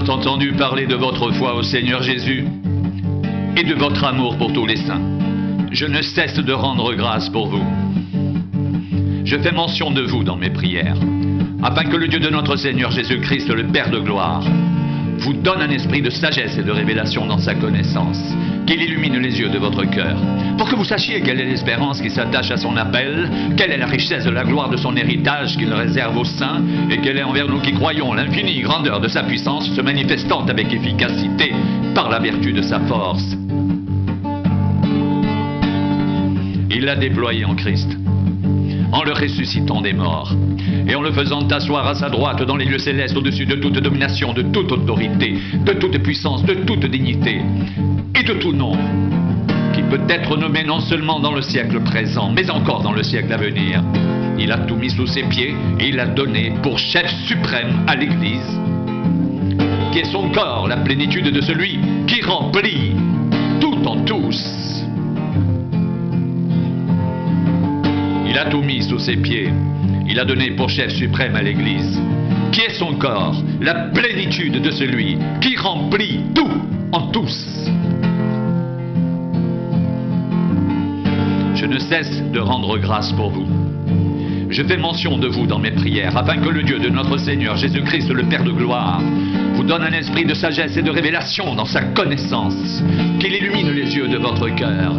ayant entendu parler de votre foi au Seigneur Jésus et de votre amour pour tous les saints, je ne cesse de rendre grâce pour vous. Je fais mention de vous dans mes prières, afin que le Dieu de notre Seigneur Jésus-Christ, le Père de gloire, vous donne un esprit de sagesse et de révélation dans sa connaissance, qu'il illumine les yeux de votre cœur, pour que vous sachiez quelle est l'espérance qui s'attache à son appel, quelle est la richesse de la gloire de son héritage qu'il réserve aux saints, et quelle est envers nous qui croyons l'infinie grandeur de sa puissance se manifestant avec efficacité par la vertu de sa force. Il l'a déployé en Christ, en le ressuscitant des morts, et en le faisant asseoir à sa droite dans les lieux célestes au-dessus de toute domination, de toute autorité, de toute puissance, de toute dignité, et de tout nom, qui peut être nommé non seulement dans le siècle présent, mais encore dans le siècle à venir. Il a tout mis sous ses pieds, et il l'a donné pour chef suprême à l'Église, qui est son corps, la plénitude de celui qui remplit tout en tous. Il a tout mis sous ses pieds. Il a donné pour chef suprême à l'Église, qui est son corps, la plénitude de celui qui remplit tout en tous. Je ne cesse de rendre grâce pour vous. Je fais mention de vous dans mes prières, afin que le Dieu de notre Seigneur Jésus-Christ, le Père de gloire, vous donne un esprit de sagesse et de révélation dans sa connaissance, qu'il illumine les yeux de votre cœur,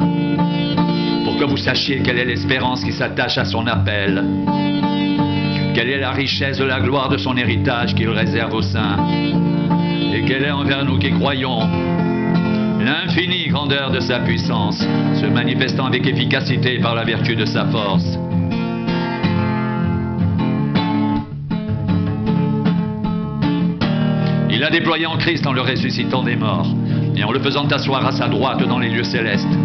pour que vous sachiez quelle est l'espérance qui s'attache à son appel, quelle est la richesse de la gloire de son héritage qu'il réserve aux saints, et quelle est envers nous qui croyons l'infinie grandeur de sa puissance, se manifestant avec efficacité par la vertu de sa force. Il l'a déployé en Christ en le ressuscitant des morts, et en le faisant asseoir à sa droite dans les lieux célestes,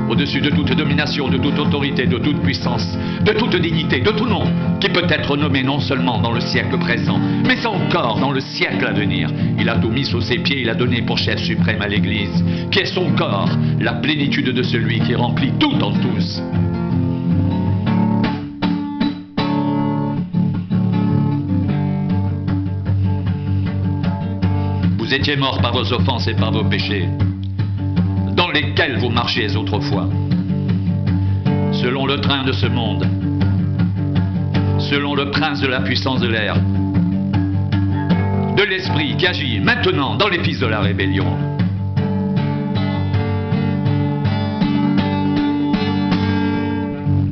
au-dessus de toute domination, de toute autorité, de toute puissance, de toute dignité, de tout nom, qui peut être nommé non seulement dans le siècle présent, mais encore dans le siècle à venir. Il a tout mis sous ses pieds, il a donné pour chef suprême à l'Église, qui est son corps, la plénitude de celui qui remplit tout en tous. Vous étiez morts par vos offenses et par vos péchés, dans lesquels vous marchiez autrefois, selon le train de ce monde, selon le prince de la puissance de l'air, de l'esprit qui agit maintenant dans les fils de la rébellion.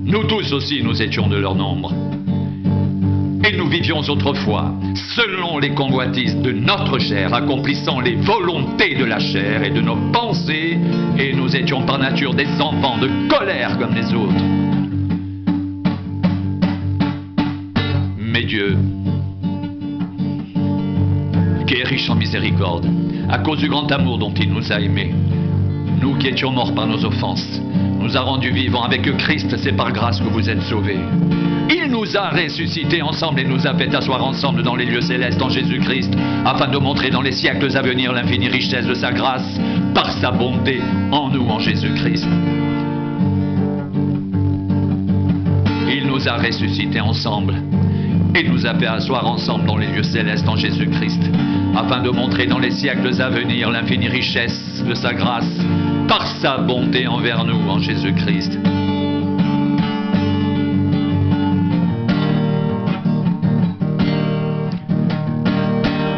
Nous tous aussi, nous étions de leur nombre. Et nous vivions autrefois, selon les convoitises de notre chair, accomplissant les volontés de la chair et de nos pensées, et nous étions par nature des enfants de colère comme les autres. Mais Dieu, qui est riche en miséricorde, à cause du grand amour dont il nous a aimés, nous qui étions morts par nos offenses, nous a rendus vivants avec Christ, c'est par grâce que vous êtes sauvés. Il nous a ressuscités ensemble et nous a fait asseoir ensemble dans les lieux célestes en Jésus-Christ, afin de montrer dans les siècles à venir l'infinie richesse de sa grâce, par sa bonté en nous, en Jésus-Christ. Il nous a ressuscités ensemble et nous a fait asseoir ensemble dans les lieux célestes en Jésus-Christ, afin de montrer dans les siècles à venir l'infinie richesse de sa grâce, par sa bonté envers nous, en Jésus-Christ.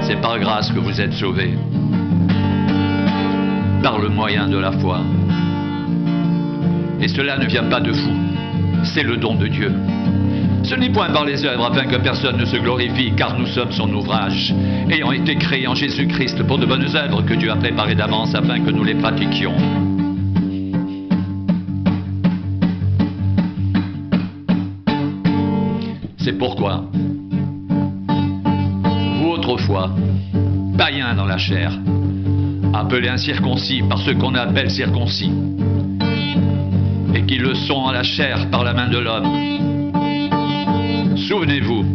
C'est par grâce que vous êtes sauvés, par le moyen de la foi. Et cela ne vient pas de vous, c'est le don de Dieu. Ce n'est point par les œuvres afin que personne ne se glorifie, car nous sommes son ouvrage, ayant été créés en Jésus-Christ pour de bonnes œuvres que Dieu a préparées d'avance afin que nous les pratiquions. C'est pourquoi, vous autrefois, païens dans la chair, appelés incirconcis par ceux qu'on appelle circoncis, et qui le sont à la chair par la main de l'homme, souvenez-vous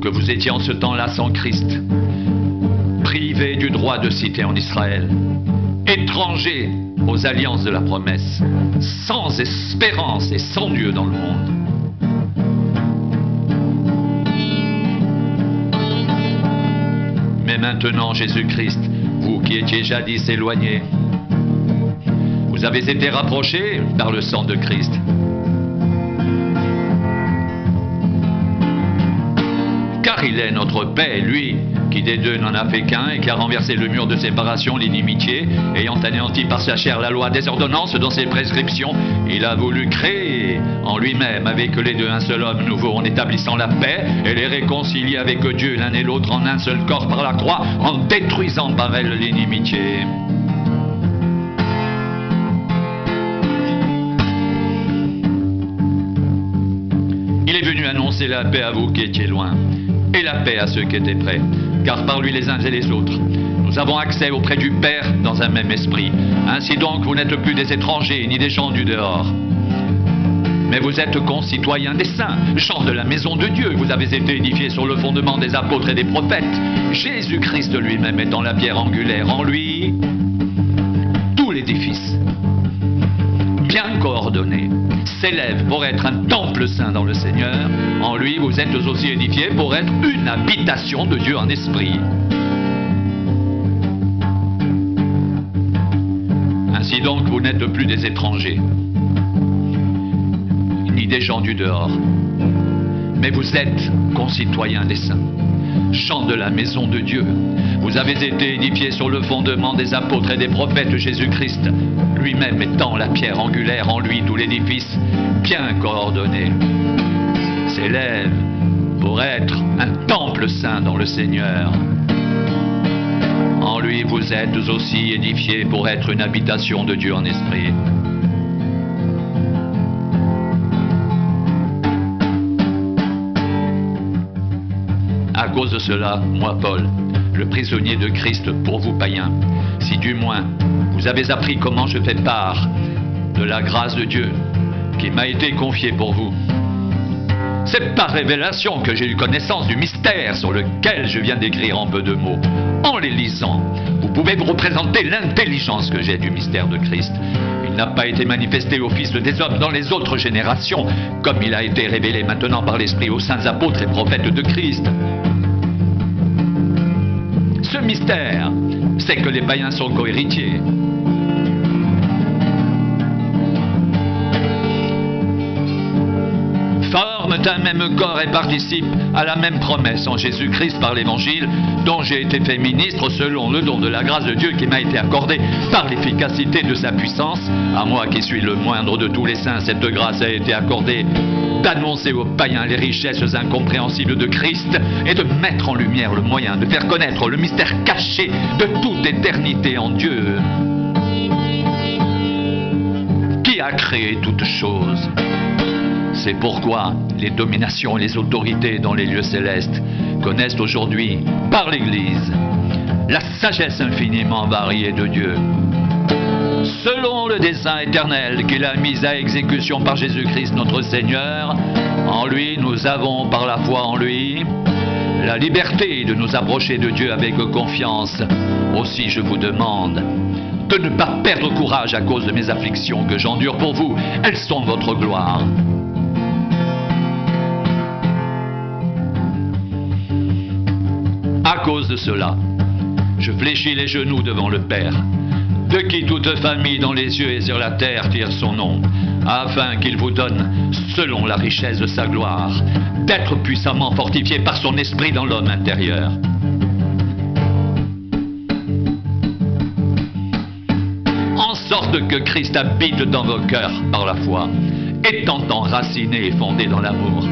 que vous étiez en ce temps-là sans Christ, privés du droit de cité en Israël, étrangers aux alliances de la promesse, sans espérance et sans Dieu dans le monde. Mais maintenant Jésus-Christ, vous qui étiez jadis éloignés. Vous avez été rapprochés par le sang de Christ. Car il est notre paix, lui, qui des deux n'en a fait qu'un et qui a renversé le mur de séparation, l'inimitié, ayant anéanti par sa chair la loi des ordonnances dans ses prescriptions, il a voulu créer en lui-même avec les deux un seul homme nouveau en établissant la paix et les réconcilier avec Dieu l'un et l'autre en un seul corps par la croix, en détruisant par elle l'inimitié. Il est venu annoncer la paix à vous qui étiez loin, et la paix à ceux qui étaient près, car par lui les uns et les autres, nous avons accès auprès du Père dans un même esprit. Ainsi donc, vous n'êtes plus des étrangers ni des gens du dehors, mais vous êtes concitoyens des saints, gens de la maison de Dieu. Vous avez été édifiés sur le fondement des apôtres et des prophètes, Jésus-Christ lui-même étant la pierre angulaire. En lui, tout l'édifice, bien coordonné, s'élève pour être un temple saint dans le Seigneur. En lui, vous êtes aussi édifiés pour être une habitation de Dieu en esprit. Ainsi donc, vous n'êtes plus des étrangers, ni des gens du dehors, mais vous êtes concitoyens des saints, gens de la maison de Dieu. Vous avez été édifiés sur le fondement des apôtres et des prophètes, Jésus-Christ lui-même étant la pierre angulaire. En lui, tout l'édifice, bien coordonné, s'élève pour être un temple saint dans le Seigneur. En lui, vous êtes aussi édifiés pour être une habitation de Dieu en esprit. À cause de cela, moi, Paul, le prisonnier de Christ pour vous païens, si du moins vous avez appris comment je fais part de la grâce de Dieu qui m'a été confiée pour vous. C'est par révélation que j'ai eu connaissance du mystère sur lequel je viens d'écrire en peu de mots. En les lisant, vous pouvez vous représenter l'intelligence que j'ai du mystère de Christ. Il n'a pas été manifesté aux fils des hommes dans les autres générations, comme il a été révélé maintenant par l'Esprit aux saints apôtres et prophètes de Christ. Ce mystère, c'est que les païens sont cohéritiers. Forment un même corps et participent à la même promesse en Jésus-Christ par l'Évangile, dont j'ai été fait ministre selon le don de la grâce de Dieu qui m'a été accordée par l'efficacité de sa puissance. À moi qui suis le moindre de tous les saints, cette grâce a été accordée d'annoncer aux païens les richesses incompréhensibles de Christ et de mettre en lumière le moyen de faire connaître le mystère caché de toute éternité en Dieu, qui a créé toutes choses. C'est pourquoi les dominations et les autorités dans les lieux célestes connaissent aujourd'hui, par l'Église, la sagesse infiniment variée de Dieu, selon le dessein éternel qu'il a mis à exécution par Jésus-Christ notre Seigneur. En lui, nous avons, par la foi en lui, la liberté de nous approcher de Dieu avec confiance. Aussi, je vous demande de ne pas perdre courage à cause de mes afflictions que j'endure pour vous. Elles sont votre gloire. À cause de cela, je fléchis les genoux devant le Père, de qui toute famille dans les cieux et sur la terre tire son nom, afin qu'il vous donne, selon la richesse de sa gloire, d'être puissamment fortifié par son esprit dans l'homme intérieur. En sorte que Christ habite dans vos cœurs par la foi, étant enraciné et fondé dans l'amour,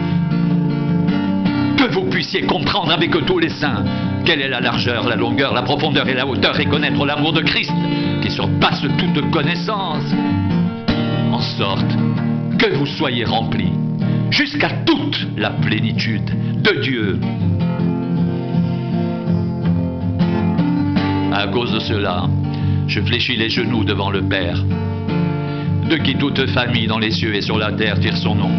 que vous puissiez comprendre avec tous les saints quelle est la largeur, la longueur, la profondeur et la hauteur, et connaître l'amour de Christ qui surpasse toute connaissance, en sorte que vous soyez remplis jusqu'à toute la plénitude de Dieu. À cause de cela, je fléchis les genoux devant le Père, de qui toute famille dans les cieux et sur la terre tire son nom,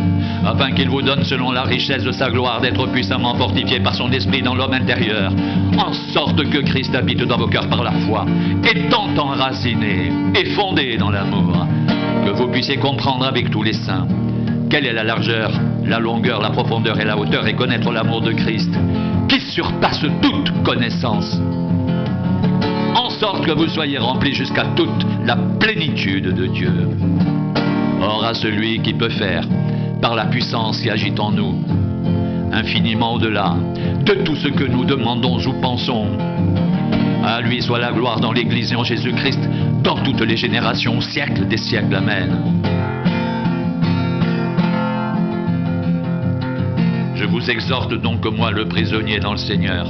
afin qu'il vous donne selon la richesse de sa gloire d'être puissamment fortifié par son esprit dans l'homme intérieur, en sorte que Christ habite dans vos cœurs par la foi, étant enraciné et fondé dans l'amour, que vous puissiez comprendre avec tous les saints quelle est la largeur, la longueur, la profondeur et la hauteur, et connaître l'amour de Christ, qui surpasse toute connaissance, en sorte que vous soyez remplis jusqu'à toute la plénitude de Dieu. Or à celui qui peut faire, par la puissance qui agit en nous, infiniment au-delà de tout ce que nous demandons ou pensons, à lui soit la gloire dans l'Église et en Jésus-Christ, dans toutes les générations, au siècle des siècles. Amen. Je vous exhorte donc, moi le prisonnier dans le Seigneur,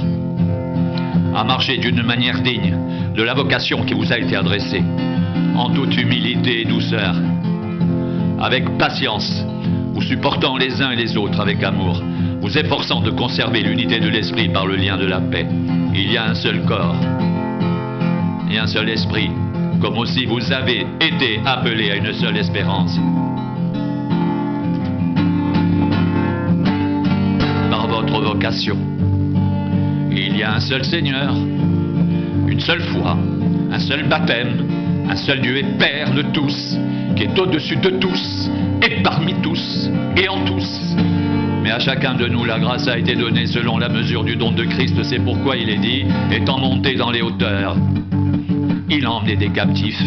à marcher d'une manière digne de la vocation qui vous a été adressée, en toute humilité et douceur, avec patience, vous supportant les uns et les autres avec amour, vous efforçant de conserver l'unité de l'esprit par le lien de la paix. Il y a un seul corps et un seul esprit, comme aussi vous avez été appelés à une seule espérance. Par votre vocation, il y a un seul Seigneur, une seule foi, un seul baptême, un seul Dieu et Père de tous, qui est au-dessus de tous, et parmi tous, et en tous. Mais à chacun de nous, la grâce a été donnée selon la mesure du don de Christ. C'est pourquoi il est dit, étant monté dans les hauteurs, il a emmené des captifs,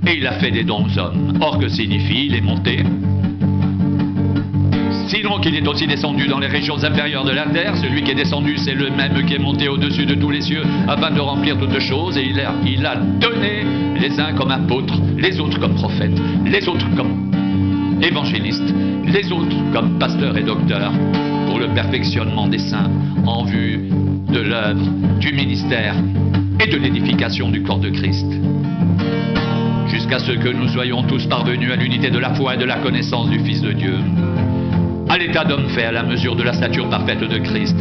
et il a fait des dons aux hommes. Or, que signifie, il est monté? Sinon qu'il est aussi descendu dans les régions inférieures de la terre. Celui qui est descendu, c'est le même qui est monté au-dessus de tous les cieux, afin de remplir toutes choses, et il a donné les uns comme apôtres, les autres comme prophètes, les autres comme évangélistes, les autres comme pasteurs et docteurs, pour le perfectionnement des saints, en vue de l'œuvre, du ministère et de l'édification du corps de Christ, jusqu'à ce que nous soyons tous parvenus à l'unité de la foi et de la connaissance du Fils de Dieu, à l'état d'homme fait à la mesure de la stature parfaite de Christ.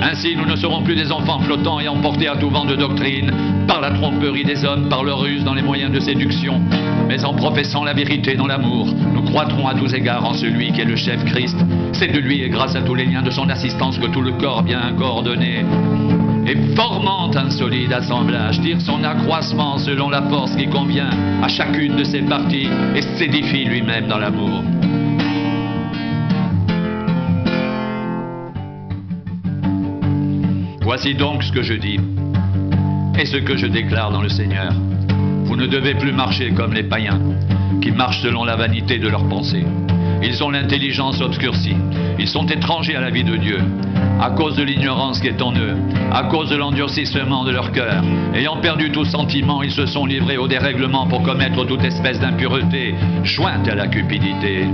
Ainsi, nous ne serons plus des enfants flottants et emportés à tout vent de doctrine, par la tromperie des hommes, par leur ruse dans les moyens de séduction, mais en professant la vérité dans l'amour, nous croîtrons à tous égards en celui qui est le chef Christ. C'est de lui et grâce à tous les liens de son assistance que tout le corps bien coordonné et formant un solide assemblage tire son accroissement selon la force qui convient à chacune de ses parties et s'édifie lui-même dans l'amour. Voici donc ce que je dis et ce que je déclare dans le Seigneur. Vous ne devez plus marcher comme les païens, qui marchent selon la vanité de leurs pensées. Ils ont l'intelligence obscurcie. Ils sont étrangers à la vie de Dieu, à cause de l'ignorance qui est en eux, à cause de l'endurcissement de leur cœur. Ayant perdu tout sentiment, ils se sont livrés au dérèglement pour commettre toute espèce d'impureté, jointe à la cupidité.